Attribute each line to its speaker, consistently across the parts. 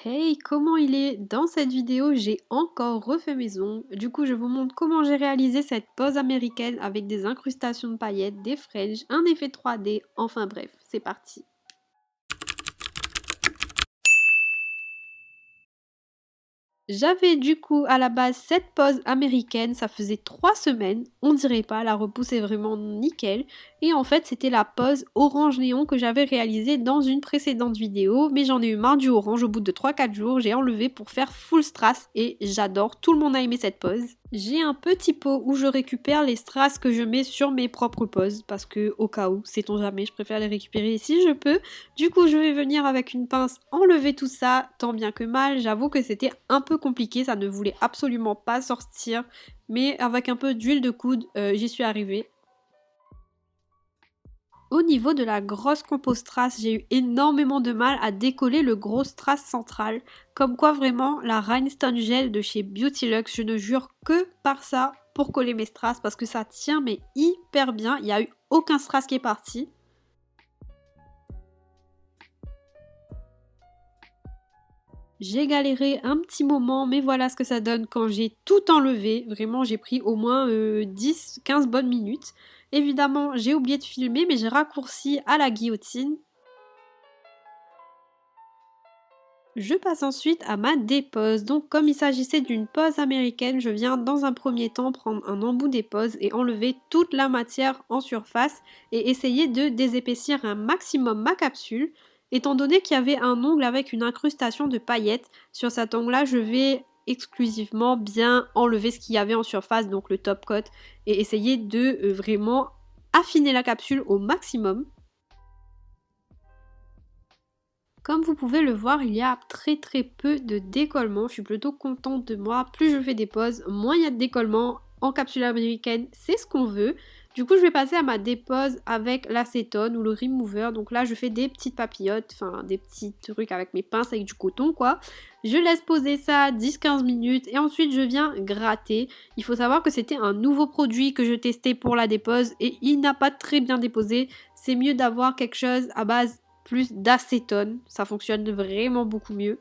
Speaker 1: Hey, comment il est? Dans cette vidéo, j'ai encore refait mes ongles. Du coup, je vous montre comment j'ai réalisé cette pose américaine avec des incrustations de paillettes, des fringes, un effet 3D. Enfin bref, c'est parti. J'avais du coup à la base cette pose américaine, ça faisait 3 semaines, on dirait pas, la repousse est vraiment nickel. Et en fait c'était la pose orange néon que j'avais réalisée dans une précédente vidéo, mais j'en ai eu marre du orange au bout de 3-4 jours, j'ai enlevé pour faire full strass et j'adore, tout le monde a aimé cette pose. J'ai un petit pot où je récupère les strass que je mets sur mes propres poses, parce que au cas où, sait-on jamais, je préfère les récupérer si je peux. Du coup, je vais venir avec une pince enlever tout ça, tant bien que mal. J'avoue que c'était un peu compliqué, ça ne voulait absolument pas sortir. Mais avec un peu d'huile de coude, j'y suis arrivée. Au niveau de la grosse compo strass, j'ai eu énormément de mal à décoller le gros strass central. Comme quoi vraiment, la Rhinestone Gel de chez Beauty Luxe, je ne jure que par ça pour coller mes strass parce que ça tient mais hyper bien. Il n'y a eu aucun strass qui est parti. J'ai galéré un petit moment, mais voilà ce que ça donne quand j'ai tout enlevé. Vraiment, j'ai pris au moins 10-15 bonnes minutes. Évidemment, j'ai oublié de filmer, mais j'ai raccourci à la guillotine. Je passe ensuite à ma dépose. Donc, comme il s'agissait d'une pose américaine, je viens dans un premier temps prendre un embout dépose et enlever toute la matière en surface et essayer de désépaissir un maximum ma capsule. Étant donné qu'il y avait un ongle avec une incrustation de paillettes, sur cet ongle-là, je vais exclusivement bien enlever ce qu'il y avait en surface, donc le top coat, et essayer de vraiment affiner la capsule au maximum. Comme vous pouvez le voir, il y a très peu de décollement. Je suis plutôt contente de moi. Plus je fais des pauses, moins il y a de décollement. En capsule américaine, c'est ce qu'on veut. Du coup, je vais passer à ma dépose avec l'acétone ou le remover. Donc là, je fais des petites papillotes, enfin des petits trucs avec mes pinces avec du coton quoi. Je laisse poser ça 10-15 minutes et ensuite je viens gratter. Il faut savoir que c'était un nouveau produit que je testais pour la dépose et il n'a pas très bien déposé. C'est mieux d'avoir quelque chose à base plus d'acétone, ça fonctionne vraiment beaucoup mieux.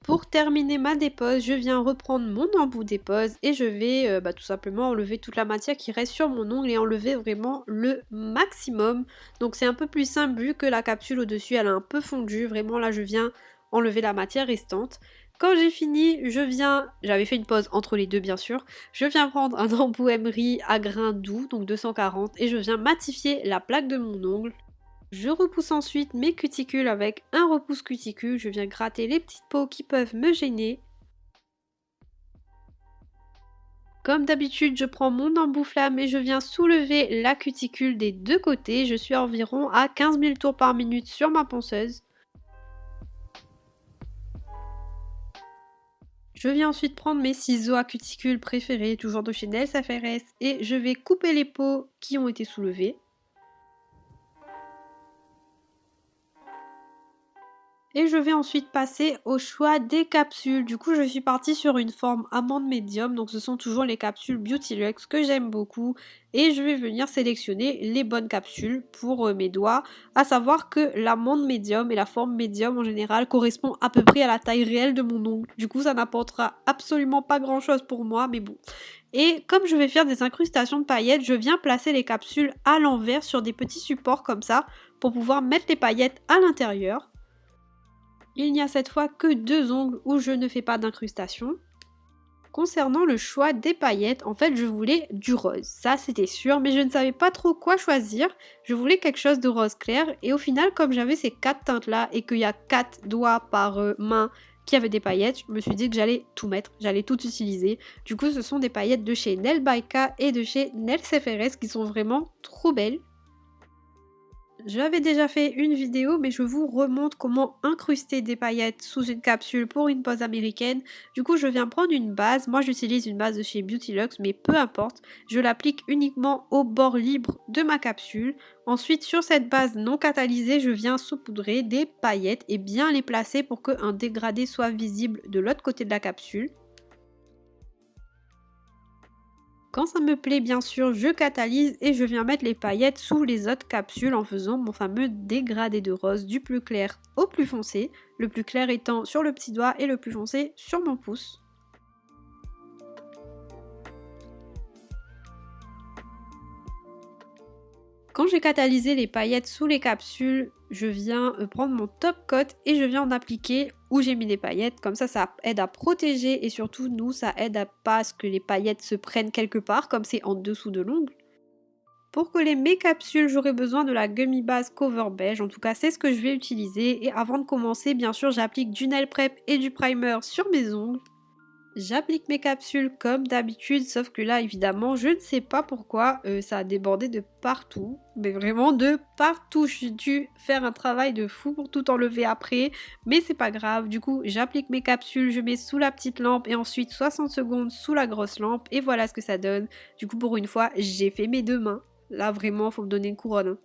Speaker 1: Pour terminer ma dépose, je viens reprendre mon embout dépose et je vais tout simplement enlever toute la matière qui reste sur mon ongle et enlever vraiment le maximum. Donc c'est un peu plus simple vu que la capsule au-dessus elle a un peu fondu. Vraiment là je viens enlever la matière restante. Quand j'ai fini, j'avais fait une pause entre les deux bien sûr, je viens prendre un embout emery à grains doux, donc 240, et je viens matifier la plaque de mon ongle. Je repousse ensuite mes cuticules avec un repousse cuticule, je viens gratter les petites peaux qui peuvent me gêner. Comme d'habitude, je prends mon embout flamme et je viens soulever la cuticule des deux côtés. Je suis environ à 15 000 tours par minute sur ma ponceuse. Je viens ensuite prendre mes ciseaux à cuticule préférés, toujours de chez Nails FRS, et je vais couper les peaux qui ont été soulevées. Et je vais ensuite passer au choix des capsules. Du coup, je suis partie sur une forme amande médium. Donc, ce sont toujours les capsules Beauty Luxe que j'aime beaucoup. Et je vais venir sélectionner les bonnes capsules pour mes doigts. À savoir que l'amande médium et la forme médium en général correspond à peu près à la taille réelle de mon ongle. Du coup, ça n'apportera absolument pas grand chose pour moi, mais bon. Et comme je vais faire des incrustations de paillettes, je viens placer les capsules à l'envers sur des petits supports comme ça pour pouvoir mettre les paillettes à l'intérieur. Il n'y a cette fois que 2 ongles où je ne fais pas d'incrustation. Concernant le choix des paillettes, en fait je voulais du rose, ça c'était sûr, mais je ne savais pas trop quoi choisir. Je voulais quelque chose de rose clair et au final comme j'avais ces 4 teintes là et qu'il y a 4 doigts par main qui avaient des paillettes, je me suis dit que j'allais tout mettre, j'allais tout utiliser. Du coup ce sont des paillettes de chez Nail by K et de chez Nails FRS qui sont vraiment trop belles. J'avais déjà fait une vidéo, mais je vous remontre comment incruster des paillettes sous une capsule pour une pose américaine. Du coup, je viens prendre une base. Moi, j'utilise une base de chez Beauty Luxe, mais peu importe. Je l'applique uniquement au bord libre de ma capsule. Ensuite, sur cette base non catalysée, je viens saupoudrer des paillettes et bien les placer pour qu'un dégradé soit visible de l'autre côté de la capsule. Quand ça me plaît, bien sûr, je catalyse et je viens mettre les paillettes sous les autres capsules en faisant mon fameux dégradé de rose du plus clair au plus foncé, le plus clair étant sur le petit doigt et le plus foncé sur mon pouce. Quand j'ai catalysé les paillettes sous les capsules, je viens prendre mon top coat et je viens en appliquer où j'ai mis les paillettes. Comme ça aide à protéger et surtout nous, ça aide à pas à ce que les paillettes se prennent quelque part comme c'est en dessous de l'ongle. Pour coller mes capsules, j'aurai besoin de la gummy base cover beige. En tout cas, c'est ce que je vais utiliser. Et avant de commencer, bien sûr, j'applique du nail prep et du primer sur mes ongles. J'applique mes capsules comme d'habitude, sauf que là, évidemment, je ne sais pas pourquoi ça a débordé de partout. Mais vraiment de partout. J'ai dû faire un travail de fou pour tout enlever après. Mais c'est pas grave. Du coup, j'applique mes capsules, je mets sous la petite lampe et ensuite 60 secondes sous la grosse lampe. Et voilà ce que ça donne. Du coup, pour une fois, j'ai fait mes deux mains. Là, vraiment, faut me donner une couronne, hein.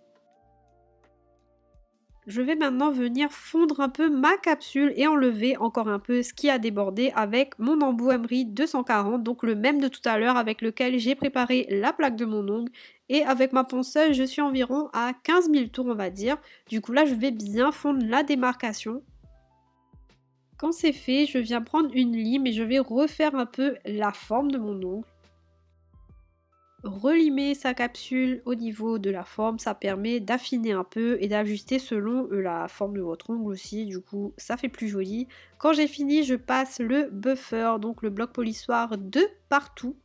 Speaker 1: Je vais maintenant venir fondre un peu ma capsule et enlever encore un peu ce qui a débordé avec mon embout Emery 240, donc le même de tout à l'heure avec lequel j'ai préparé la plaque de mon ongle. Et avec ma ponceuse, je suis environ à 15 000 tours, on va dire. Du coup là, je vais bien fondre la démarcation. Quand c'est fait, je viens prendre une lime et je vais refaire un peu la forme de mon ongle. Relimer sa capsule au niveau de la forme, ça permet d'affiner un peu et d'ajuster selon la forme de votre ongle aussi, du coup ça fait plus joli. Quand j'ai fini, je passe le buffer, donc le bloc polissoir de partout.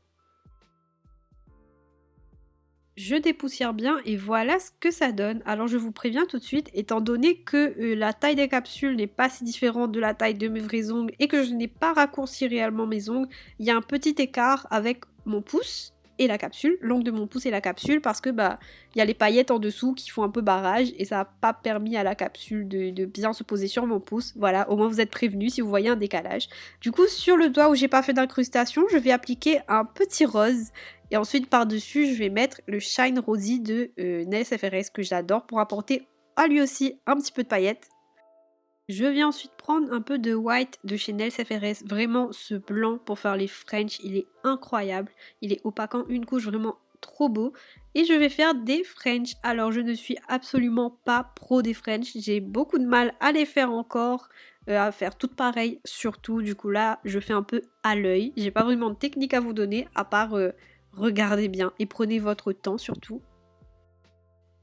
Speaker 1: Je dépoussière bien et voilà ce que ça donne. Alors je vous préviens tout de suite, étant donné que la taille des capsules n'est pas si différente de la taille de mes vrais ongles et que je n'ai pas raccourci réellement mes ongles, il y a un petit écart avec mon pouce et la capsule, l'ongle de mon pouce et la capsule, parce que il y a les paillettes en dessous qui font un peu barrage et ça n'a pas permis à la capsule de bien se poser sur mon pouce. Voilà, au moins vous êtes prévenus si vous voyez un décalage. Du coup, sur le doigt où j'ai pas fait d'incrustation, je vais appliquer un petit rose. Et ensuite, par-dessus, je vais mettre le Shine Rosy de Nails FRS que j'adore pour apporter à lui aussi un petit peu de paillettes. Je viens ensuite prendre un peu de white de chez Nails FRS, vraiment ce blanc pour faire les French, il est incroyable, il est opaquant une couche vraiment trop beau et je vais faire des French. Alors je ne suis absolument pas pro des French, j'ai beaucoup de mal à les faire encore, à faire toutes pareilles surtout, du coup là je fais un peu à l'œil, j'ai pas vraiment de technique à vous donner à part regardez bien et prenez votre temps surtout.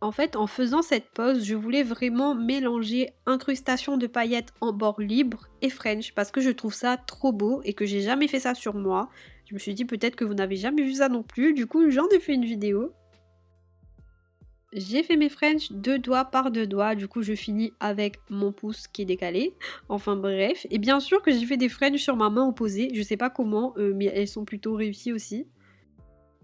Speaker 1: En fait, en faisant cette pose, je voulais vraiment mélanger incrustation de paillettes en bord libre et French parce que je trouve ça trop beau et que j'ai jamais fait ça sur moi. Je me suis dit peut-être que vous n'avez jamais vu ça non plus, du coup j'en ai fait une vidéo. J'ai fait mes French 2 doigts par 2 doigts, du coup je finis avec mon pouce qui est décalé. Enfin bref, et bien sûr que j'ai fait des French sur ma main opposée, je sais pas comment, mais elles sont plutôt réussies aussi.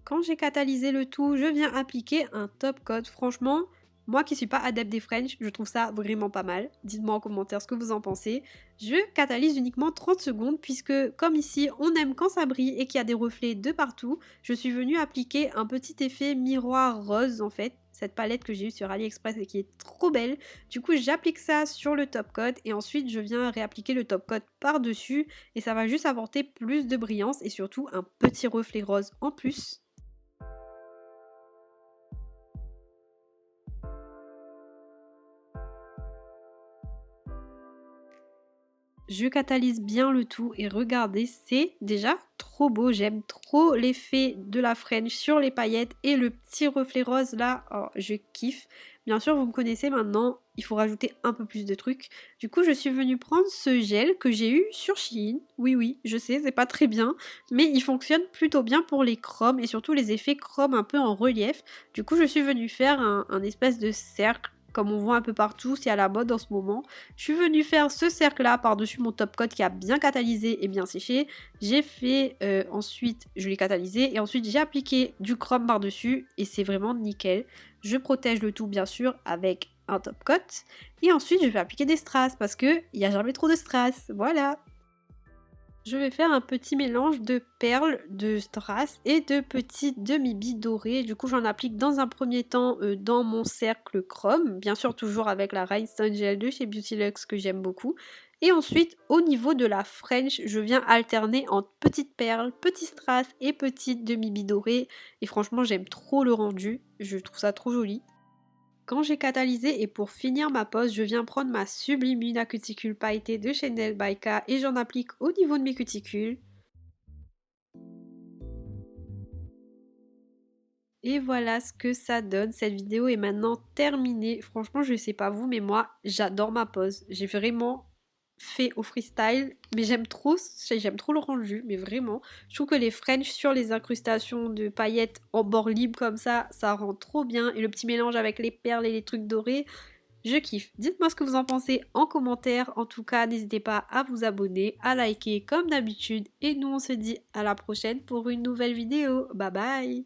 Speaker 1: Quand j'ai catalysé le tout, je viens appliquer un top coat. Franchement, moi qui suis pas adepte des French, je trouve ça vraiment pas mal. Dites-moi en commentaire ce que vous en pensez. Je catalyse uniquement 30 secondes puisque comme ici on aime quand ça brille et qu'il y a des reflets de partout, je suis venue appliquer un petit effet miroir rose en fait. Cette palette que j'ai eue sur AliExpress et qui est trop belle. Du coup j'applique ça sur le top coat et ensuite je viens réappliquer le top coat par dessus et ça va juste apporter plus de brillance et surtout un petit reflet rose en plus. Je catalyse bien le tout et regardez, c'est déjà trop beau. J'aime trop l'effet de la French sur les paillettes et le petit reflet rose là, oh, je kiffe. Bien sûr, vous me connaissez maintenant, il faut rajouter un peu plus de trucs. Du coup, je suis venue prendre ce gel que j'ai eu sur Shein. Oui, oui, je sais, c'est pas très bien, mais il fonctionne plutôt bien pour les chromes et surtout les effets chrome un peu en relief. Du coup, je suis venue faire un espèce de cercle comme on voit un peu partout, c'est à la mode en ce moment. Je suis venue faire ce cercle là par-dessus mon top coat qui a bien catalysé et bien séché. J'ai fait ensuite, je l'ai catalysé et ensuite j'ai appliqué du chrome par-dessus et c'est vraiment nickel. Je protège le tout bien sûr avec un top coat et ensuite je vais appliquer des strass parce que il n'y a jamais trop de strass, voilà. Je vais faire un petit mélange de perles, de strass et de petites demi-billes dorées. Du coup, j'en applique dans un premier temps dans mon cercle chrome, bien sûr toujours avec la Rhinestone Gel de chez Beauty Luxe que j'aime beaucoup. Et ensuite, au niveau de la French, je viens alterner entre petites perles, petits strass et petites demi-billes dorées. Et franchement, j'aime trop le rendu, je trouve ça trop joli. Quand j'ai catalysé et pour finir ma pose, je viens prendre ma sublime huile à cuticule pailletée de Chanel by K et j'en applique au niveau de mes cuticules. Et voilà ce que ça donne. Cette vidéo est maintenant terminée. Franchement, je sais pas vous, mais moi, j'adore ma pose. J'ai vraiment fait au freestyle, mais j'aime trop le rendu, mais vraiment. Je trouve que les French sur les incrustations de paillettes en bord libre comme ça rend trop bien. Et le petit mélange avec les perles et les trucs dorés, je kiffe. Dites-moi ce que vous en pensez en commentaire. En tout cas, n'hésitez pas à vous abonner, à liker comme d'habitude. Et nous, on se dit à la prochaine pour une nouvelle vidéo. Bye bye!